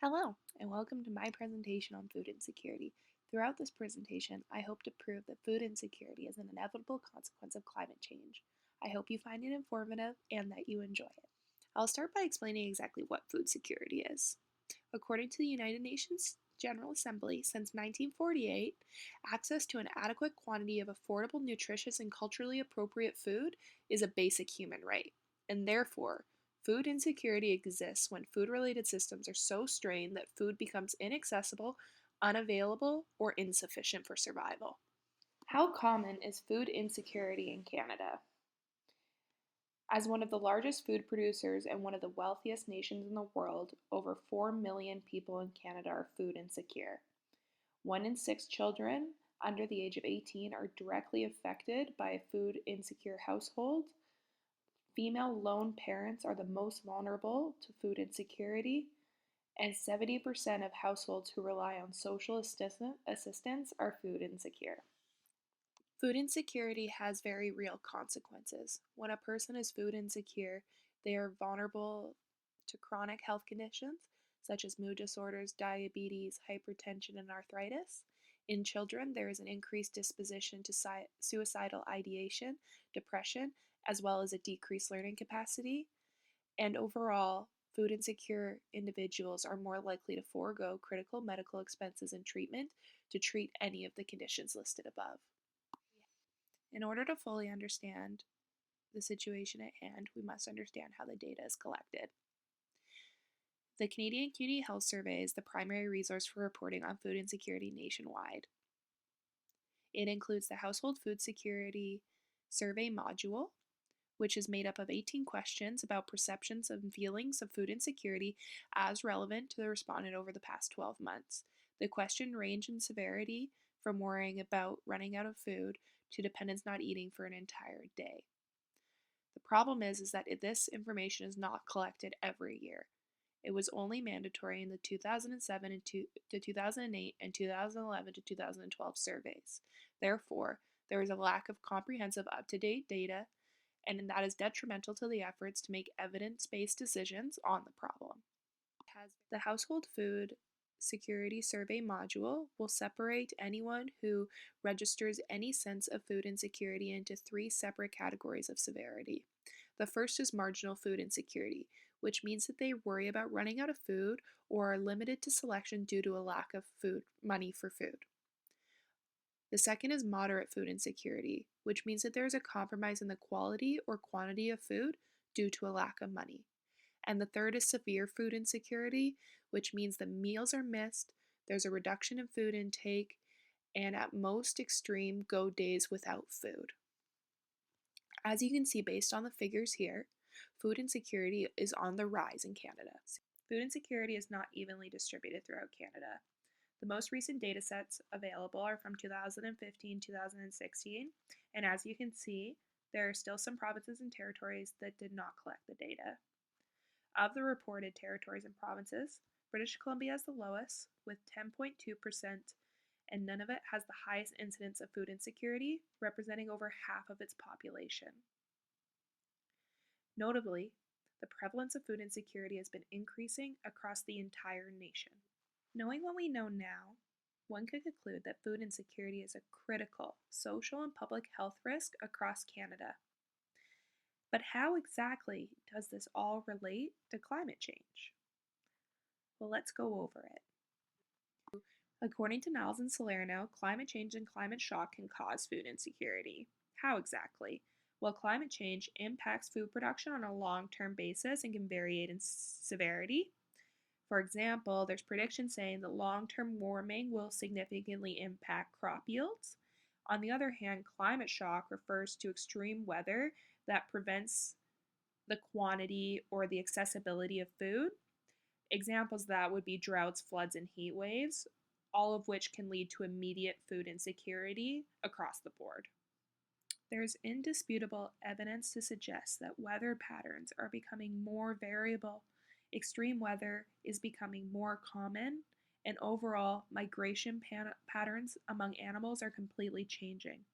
Hello, and welcome to my presentation on food insecurity. Throughout this presentation, I hope to prove that food insecurity is an inevitable consequence of climate change. I hope you find it informative and that you enjoy it. I'll start by explaining exactly what food security is. According to the United Nations General Assembly, since 1948, access to an adequate quantity of affordable, nutritious, and culturally appropriate food is a basic human right, and therefore, food insecurity exists when food related systems are so strained that food becomes inaccessible, unavailable, or insufficient for survival. How common is food insecurity in Canada? As one of the largest food producers and one of the wealthiest nations in the world, over 4 million people in Canada are food insecure. 1 in 6 children under the age of 18 are directly affected by a food insecure household. Female lone parents are the most vulnerable to food insecurity, and 70% of households who rely on social assistance are food insecure. Food insecurity has very real consequences. When a person is food insecure, they are vulnerable to chronic health conditions such as mood disorders, diabetes, hypertension, and arthritis. In children, there is an increased disposition to suicidal ideation, depression, as well as a decreased learning capacity. And overall, food insecure individuals are more likely to forego critical medical expenses and treatment to treat any of the conditions listed above. In order to fully understand the situation at hand, we must understand how the data is collected. The Canadian Community Health Survey is the primary resource for reporting on food insecurity nationwide. It includes the Household Food Security Survey module, which is made up of 18 questions about perceptions and feelings of food insecurity as relevant to the respondent over the past 12 months. The question range in severity from worrying about running out of food to dependents not eating for an entire day. The problem is that this information is not collected every year. It was only mandatory in the 2007 to 2008 and 2011 to 2012 surveys. Therefore, there is a lack of comprehensive up-to-date data, and that is detrimental to the efforts to make evidence-based decisions on the problem. The Household Food Security Survey module will separate anyone who registers any sense of food insecurity into 3 separate categories of severity. The first is marginal food insecurity, which means that they worry about running out of food or are limited to selection due to a lack of money for food. The second is moderate food insecurity, which means that there is a compromise in the quality or quantity of food due to a lack of money. And the third is severe food insecurity, which means that meals are missed, there's a reduction in food intake, and at most extreme, go days without food. As you can see based on the figures here, food insecurity is on the rise in Canada. Food insecurity is not evenly distributed throughout Canada. The most recent data sets available are from 2015-2016, and as you can see, there are still some provinces and territories that did not collect the data. Of the reported territories and provinces, British Columbia is the lowest, with 10.2%, and none of it has the highest incidence of food insecurity, representing over half of its population. Notably, the prevalence of food insecurity has been increasing across the entire nation. Knowing what we know now, one could conclude that food insecurity is a critical social and public health risk across Canada. But how exactly does this all relate to climate change? Well, let's go over it. According to Niles and Salerno, climate change and climate shock can cause food insecurity. How exactly? Well, climate change impacts food production on a long-term basis and can vary in severity. For example, there's predictions saying that long-term warming will significantly impact crop yields. On the other hand, climate shock refers to extreme weather that prevents the quantity or the accessibility of food. Examples of that would be droughts, floods, and heat waves, all of which can lead to immediate food insecurity across the board. There's indisputable evidence to suggest that weather patterns are becoming more variable. Extreme weather is becoming more common, and overall migration patterns among animals are completely changing.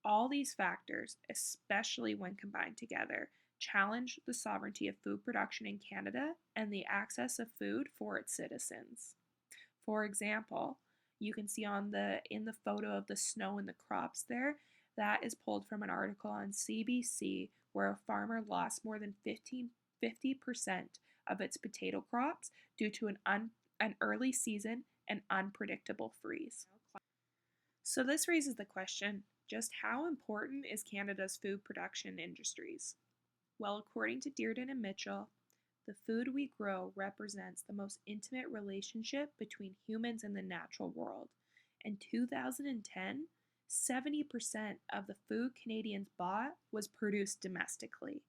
All these factors, especially when combined together, challenge the sovereignty of food production in Canada and the access of food for its citizens. For example, you can see in the photo of the snow and the crops there, that is pulled from an article on CBC where a farmer lost more than 50% of its potato crops due to an early season and unpredictable freeze. So this raises the question, just how important is Canada's food production industries? Well, according to Dearden and Mitchell, the food we grow represents the most intimate relationship between humans and the natural world. In 2010, 70% of the food Canadians bought was produced domestically.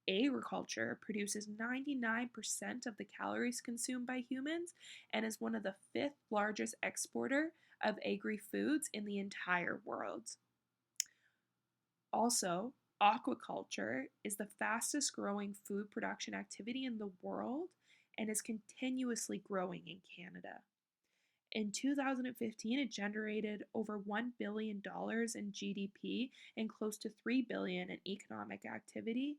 Agriculture produces 99% of the calories consumed by humans and is one of the fifth largest exporter of agri-foods in the entire world. Also, aquaculture is the fastest growing food production activity in the world and is continuously growing in Canada. In 2015, it generated over $1 billion in GDP and close to $3 billion in economic activity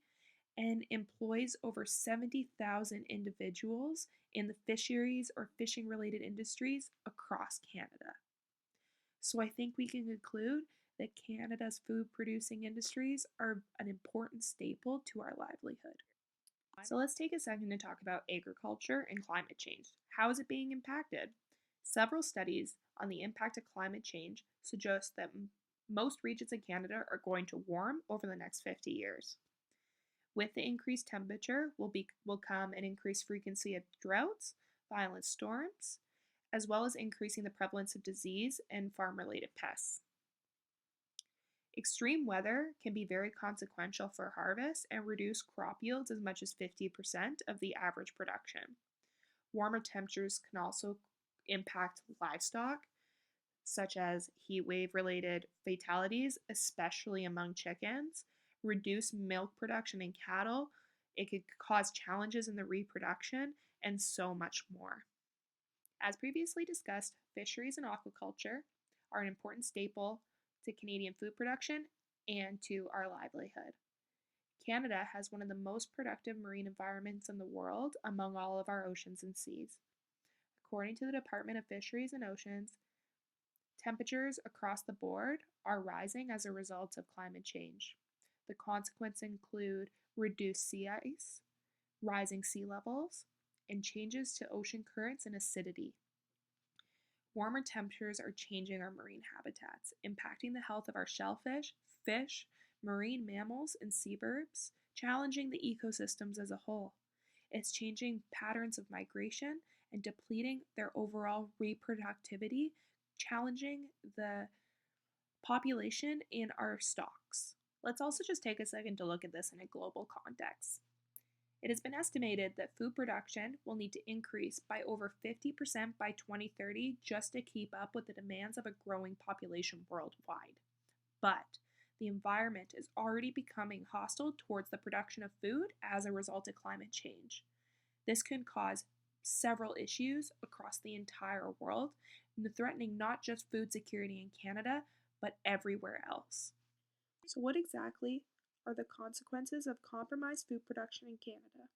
and employs over 70,000 individuals in the fisheries or fishing related industries across Canada. So I think we can conclude that Canada's food producing industries are an important staple to our livelihood. So let's take a second to talk about agriculture and climate change. How is it being impacted? Several studies on the impact of climate change suggest that most regions in Canada are going to warm over the next 50 years. With the increased temperature will come an increased frequency of droughts, violent storms, as well as increasing the prevalence of disease and farm-related pests. Extreme weather can be very consequential for harvest and reduce crop yields as much as 50% of the average production. Warmer temperatures can also impact livestock, such as heat wave-related fatalities, especially among chickens, reduce milk production in cattle, it could cause challenges in the reproduction, and so much more. As previously discussed, fisheries and aquaculture are an important staple to Canadian food production and to our livelihood. Canada has one of the most productive marine environments in the world among all of our oceans and seas. According to the Department of Fisheries and Oceans, temperatures across the board are rising as a result of climate change. The consequences include reduced sea ice, rising sea levels, and changes to ocean currents and acidity. Warmer temperatures are changing our marine habitats, impacting the health of our shellfish, fish, marine mammals, and seabirds, challenging the ecosystems as a whole. It's changing patterns of migration and depleting their overall reproductivity, challenging the population in our stocks. Let's also just take a second to look at this in a global context. It has been estimated that food production will need to increase by over 50% by 2030 just to keep up with the demands of a growing population worldwide. But the environment is already becoming hostile towards the production of food as a result of climate change. This can cause several issues across the entire world, threatening not just food security in Canada, but everywhere else. So what exactly are the consequences of compromised food production in Canada?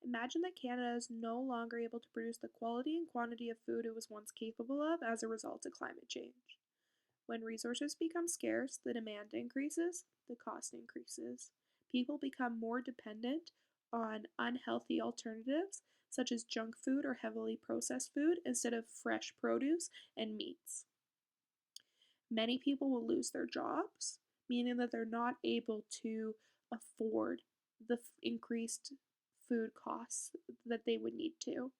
Imagine that Canada is no longer able to produce the quality and quantity of food it was once capable of as a result of climate change. When resources become scarce, the demand increases, the cost increases. People become more dependent on unhealthy alternatives, such as junk food or heavily processed food, instead of fresh produce and meats. Many people will lose their jobs, meaning that they're not able to afford the increased food costs that they would need to.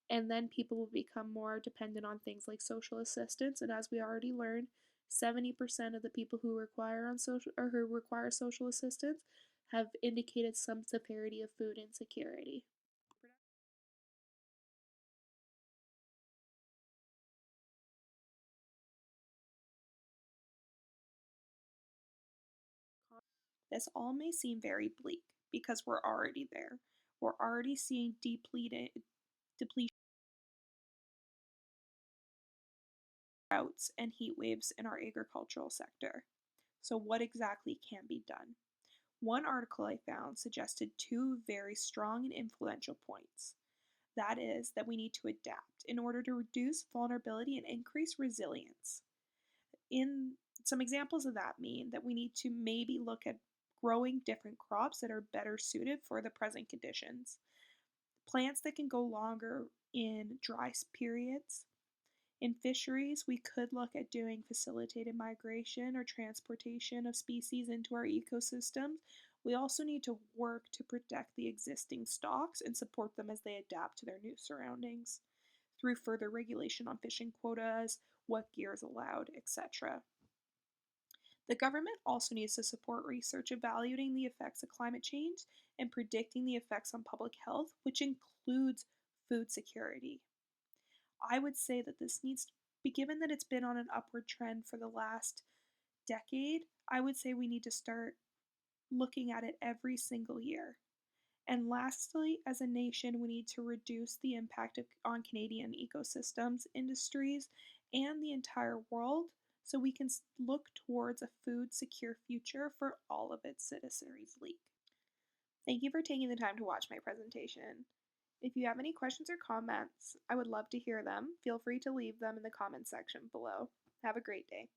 And then people will become more dependent on things like social assistance. And as we already learned, 70% of the people who require social assistance have indicated some severity of food insecurity. This all may seem very bleak because we're already there. We're already seeing depletion, droughts, and heat waves in our agricultural sector. So what exactly can be done? One article I found suggested two very strong and influential points. That is, that we need to adapt in order to reduce vulnerability and increase resilience. In some examples of that mean that we need to maybe look at growing different crops that are better suited for the present conditions, plants that can go longer in dry periods. In fisheries, we could look at doing facilitated migration or transportation of species into our ecosystems. We also need to work to protect the existing stocks and support them as they adapt to their new surroundings through further regulation on fishing quotas, what gear is allowed, etc. The government also needs to support research evaluating the effects of climate change and predicting the effects on public health, which includes food security. I would say that this needs to be, given that it's been on an upward trend for the last decade, I would say we need to start looking at it every single year. And lastly, as a nation, we need to reduce the impact on Canadian ecosystems, industries, and the entire world so we can look towards a food secure future for all of its citizenry. Thank you for taking the time to watch my presentation. If you have any questions or comments, I would love to hear them. Feel free to leave them in the comments section below. Have a great day.